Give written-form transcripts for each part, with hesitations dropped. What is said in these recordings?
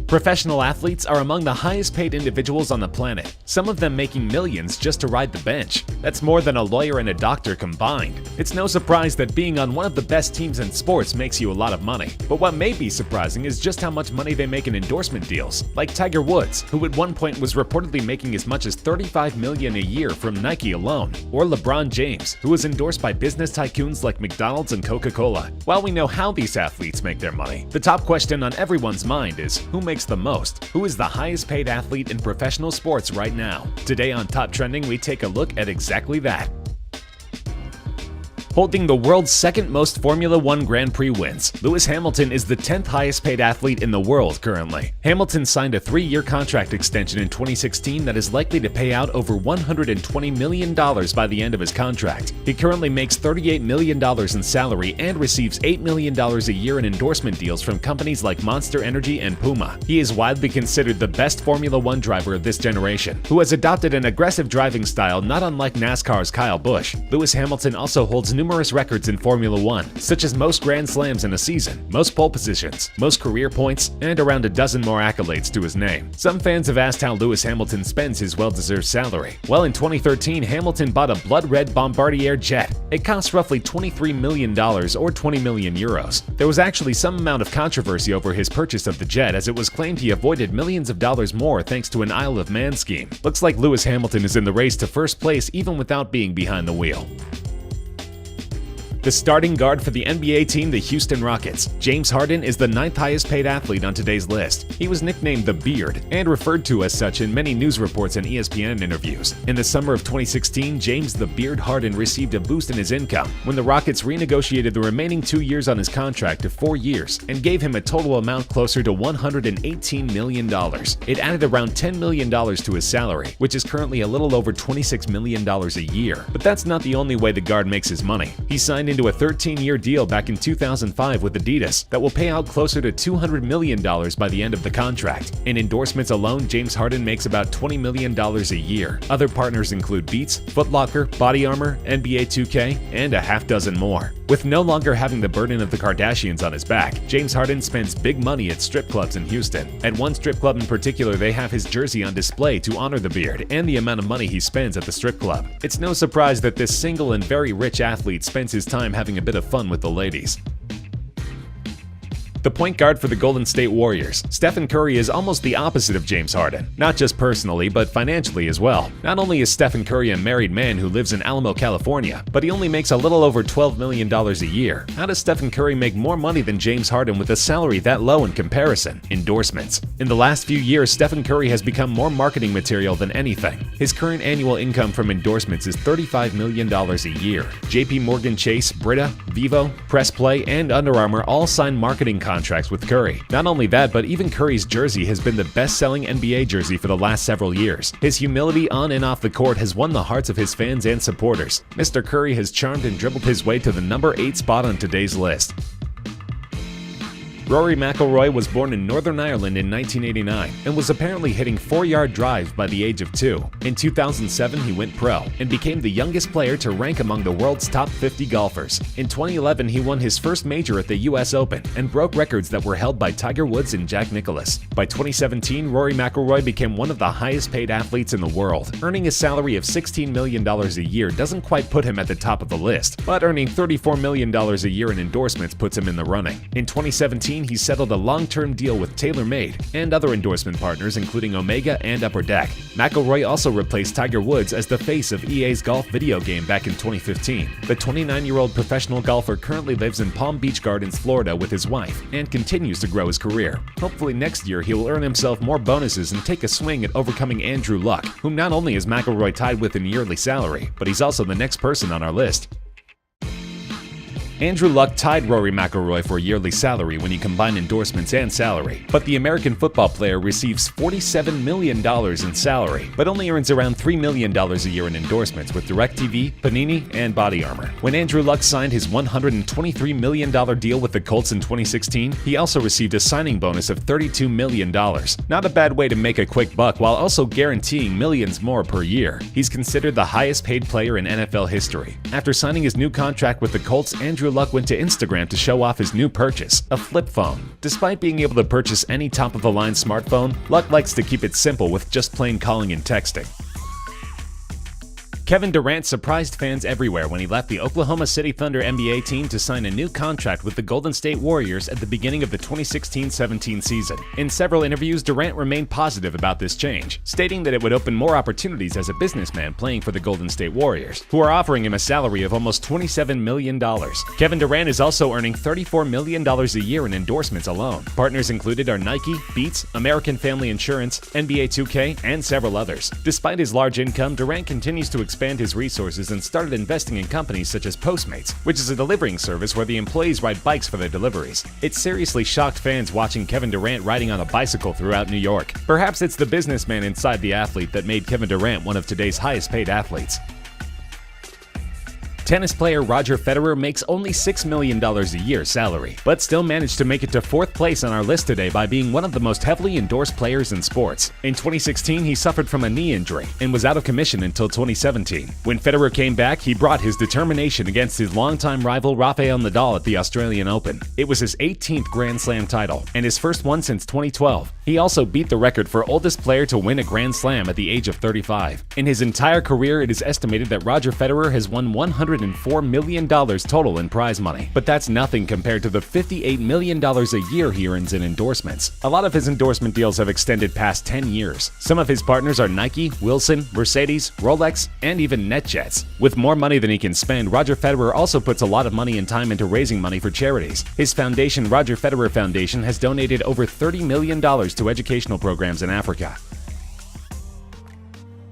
Professional athletes are among the highest paid individuals on the planet, some of them making millions just to ride the bench. That's more than a lawyer and a doctor combined. It's no surprise that being on one of the best teams in sports makes you a lot of money. But what may be surprising is just how much money they make in endorsement deals, like Tiger Woods, who at one point was reportedly making as much as $35 million a year from Nike alone, or LeBron James, who is endorsed by business tycoons like McDonald's and Coca-Cola. While we know how these athletes make their money, the top question on everyone's mind is who makes the most? Who is the highest paid athlete in professional sports right now? Today on Top Trending, we take a look at exactly that. Holding the world's second most Formula One Grand Prix wins, Lewis Hamilton is the 10th highest paid athlete in the world currently. Hamilton signed a 3-year contract extension in 2016 that is likely to pay out over $120 million by the end of his contract. He currently makes $38 million in salary and receives $8 million a year in endorsement deals from companies like Monster Energy and Puma. He is widely considered the best Formula One driver of this generation, who has adopted an aggressive driving style not unlike NASCAR's Kyle Busch. Lewis Hamilton also holds numerous records in Formula One, such as most Grand Slams in a season, most pole positions, most career points, and around a dozen more accolades to his name. Some fans have asked how Lewis Hamilton spends his well-deserved salary. Well, in 2013, Hamilton bought a blood-red Bombardier jet. It cost roughly $23 million or 20 million euros. There was actually some amount of controversy over his purchase of the jet, as it was claimed he avoided millions of dollars more thanks to an Isle of Man scheme. Looks like Lewis Hamilton is in the race to first place even without being behind the wheel. The starting guard for the NBA team, the Houston Rockets, James Harden, is the 9th highest paid athlete on today's list. He was nicknamed the Beard and referred to as such in many news reports and ESPN interviews. In the summer of 2016, James the Beard Harden received a boost in his income when the Rockets renegotiated the remaining 2 years on his contract to 4 years and gave him a total amount closer to $118 million. It added around $10 million to his salary, which is currently a little over $26 million a year. But that's not the only way the guard makes his money. He signed into a 13-year deal back in 2005 with Adidas that will pay out closer to $200 million by the end of the contract. In endorsements alone, James Harden makes about $20 million a year. Other partners include Beats, Foot Locker, Body Armor, NBA 2K, and a half dozen more. With no longer having the burden of the Kardashians on his back, James Harden spends big money at strip clubs in Houston. At one strip club in particular, they have his jersey on display to honor the Beard and the amount of money he spends at the strip club. It's no surprise that this single and very rich athlete spends his time having a bit of fun with the ladies. The point guard for the Golden State Warriors, Stephen Curry, is almost the opposite of James Harden, not just personally, but financially as well. Not only is Stephen Curry a married man who lives in Alamo, California, but he only makes a little over $12 million a year. How does Stephen Curry make more money than James Harden with a salary that low in comparison? Endorsements. In the last few years, Stephen Curry has become more marketing material than anything. His current annual income from endorsements is $35 million a year. JP Morgan Chase, Brita, Vivo, Press Play, and Under Armour all sign marketing contracts with Curry. Not only that, but even Curry's jersey has been the best-selling NBA jersey for the last several years. His humility on and off the court has won the hearts of his fans and supporters. Mr. Curry has charmed and dribbled his way to the number 8 spot on today's list. Rory McIlroy was born in Northern Ireland in 1989 and was apparently hitting 4-yard drives by the age of 2. In 2007, he went pro and became the youngest player to rank among the world's top 50 golfers. In 2011, he won his first major at the US Open and broke records that were held by Tiger Woods and Jack Nicklaus. By 2017, Rory McIlroy became one of the highest paid athletes in the world. Earning a salary of $16 million a year doesn't quite put him at the top of the list, but earning $34 million a year in endorsements puts him in the running. In 2017, he settled a long-term deal with TaylorMade and other endorsement partners including Omega and Upper Deck. McIlroy also replaced Tiger Woods as the face of EA's golf video game back in 2015. The 29-year-old professional golfer currently lives in Palm Beach Gardens, Florida with his wife and continues to grow his career. Hopefully next year he will earn himself more bonuses and take a swing at overcoming Andrew Luck, whom not only is McIlroy tied with in yearly salary, but he's also the next person on our list. Andrew Luck tied Rory McIlroy for yearly salary when you combine endorsements and salary, but the American football player receives $47 million in salary, but only earns around $3 million a year in endorsements with DirecTV, Panini, and Body Armor. When Andrew Luck signed his $123 million deal with the Colts in 2016, he also received a signing bonus of $32 million. Not a bad way to make a quick buck while also guaranteeing millions more per year. He's considered the highest paid player in NFL history. After signing his new contract with the Colts, Andrew Andrew Luck went to Instagram to show off his new purchase, a flip phone. Despite being able to purchase any top-of-the-line smartphone, Luck likes to keep it simple with just plain calling and texting. Kevin Durant surprised fans everywhere when he left the Oklahoma City Thunder NBA team to sign a new contract with the Golden State Warriors at the beginning of the 2016-17 season. In several interviews, Durant remained positive about this change, stating that it would open more opportunities as a businessman playing for the Golden State Warriors, who are offering him a salary of almost $27 million. Kevin Durant is also earning $34 million a year in endorsements alone. Partners included are Nike, Beats, American Family Insurance, NBA 2K, and several others. Despite his large income, Durant continues to expand his resources and started investing in companies such as Postmates, which is a delivering service where the employees ride bikes for their deliveries. It seriously shocked fans watching Kevin Durant riding on a bicycle throughout New York. Perhaps it's the businessman inside the athlete that made Kevin Durant one of today's highest-paid athletes. Tennis player Roger Federer makes only $6 million a year salary, but still managed to make it to 4th place on our list today by being one of the most heavily endorsed players in sports. In 2016, he suffered from a knee injury and was out of commission until 2017. When Federer came back, he brought his determination against his longtime rival Rafael Nadal at the Australian Open. It was his 18th Grand Slam title, and his first one since 2012. He also beat the record for oldest player to win a Grand Slam at the age of 35. In his entire career, it is estimated that Roger Federer has won $104 million total in prize money, but that's nothing compared to the $58 million a year he earns in endorsements. A lot of his endorsement deals have extended past 10 years. Some of his partners are Nike, Wilson, Mercedes, Rolex, and even NetJets. With more money than he can spend, Roger Federer also puts a lot of money and time into raising money for charities. His foundation, Roger Federer Foundation, has donated over $30 million to educational programs in Africa.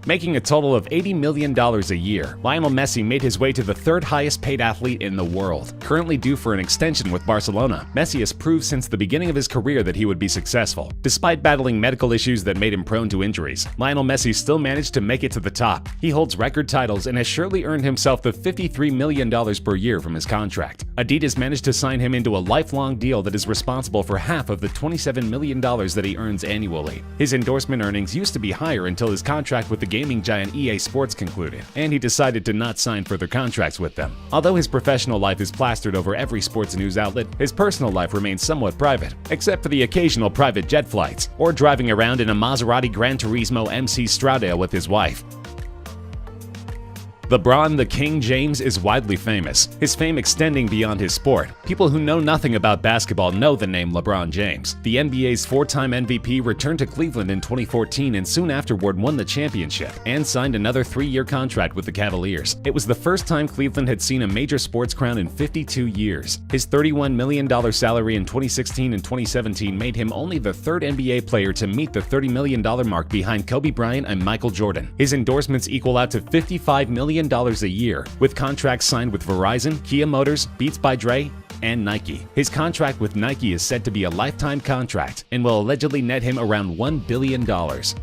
Making a total of $80 million a year, Lionel Messi made his way to the 3rd highest paid athlete in the world. Currently due for an extension with Barcelona, Messi has proved since the beginning of his career that he would be successful. Despite battling medical issues that made him prone to injuries, Lionel Messi still managed to make it to the top. He holds record titles and has surely earned himself the $53 million per year from his contract. Adidas managed to sign him into a lifelong deal that is responsible for half of the $27 million that he earns annually. His endorsement earnings used to be higher until his contract with the gaming giant EA Sports concluded, and he decided to not sign further contracts with them. Although his professional life is plastered over every sports news outlet, his personal life remains somewhat private, except for the occasional private jet flights, or driving around in a Maserati Gran Turismo MC Stradale with his wife. LeBron the King James is widely famous, his fame extending beyond his sport. People who know nothing about basketball know the name LeBron James. The NBA's 4-time MVP returned to Cleveland in 2014 and soon afterward won the championship and signed another 3-year contract with the Cavaliers. It was the first time Cleveland had seen a major sports crown in 52 years. His $31 million salary in 2016 and 2017 made him only the 3rd NBA player to meet the $30 million mark behind Kobe Bryant and Michael Jordan. His endorsements equal out to $55 million a year, with contracts signed with Verizon, Kia Motors, Beats by Dre, and Nike. His contract with Nike is said to be a lifetime contract and will allegedly net him around $1 billion.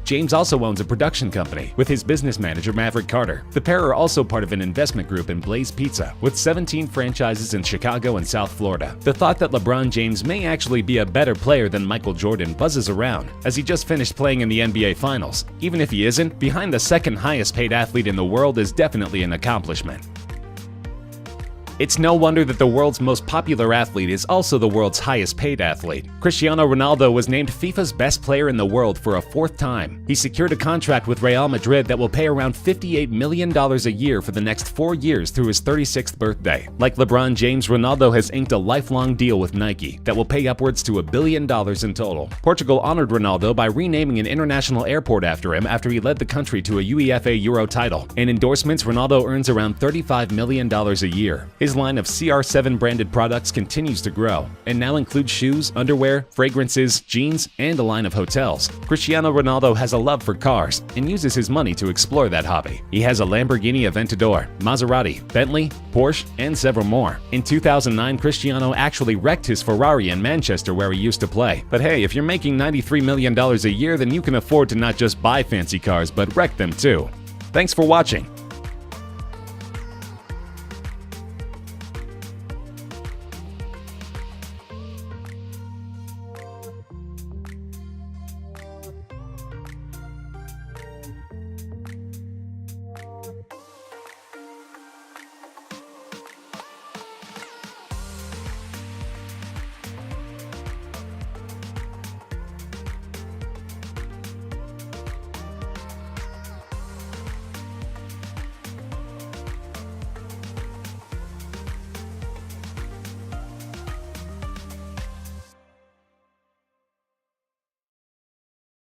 James also owns a production company with his business manager Maverick Carter. The pair are also part of an investment group in Blaze Pizza, with 17 franchises in Chicago and South Florida. The thought that LeBron James may actually be a better player than Michael Jordan buzzes around, as he just finished playing in the NBA Finals. Even if he isn't, behind the 2nd highest paid athlete in the world is definitely an accomplishment. It's no wonder that the world's most popular athlete is also the world's highest paid athlete. Cristiano Ronaldo was named FIFA's best player in the world for a 4th time. He secured a contract with Real Madrid that will pay around $58 million a year for the next 4 years through his 36th birthday. Like LeBron James, Ronaldo has inked a lifelong deal with Nike that will pay upwards to $1 billion in total. Portugal honored Ronaldo by renaming an international airport after him after he led the country to a UEFA Euro title. In endorsements, Ronaldo earns around $35 million a year. His line of CR7 branded products continues to grow and now includes shoes, underwear, fragrances, jeans, and a line of hotels. Cristiano Ronaldo has a love for cars and uses his money to explore that hobby. He has a Lamborghini Aventador, Maserati, Bentley, Porsche, and several more. In 2009, Cristiano actually wrecked his Ferrari in Manchester where he used to play. But hey, if you're making $93 million a year, then you can afford to not just buy fancy cars but wreck them too. Thanks for watching.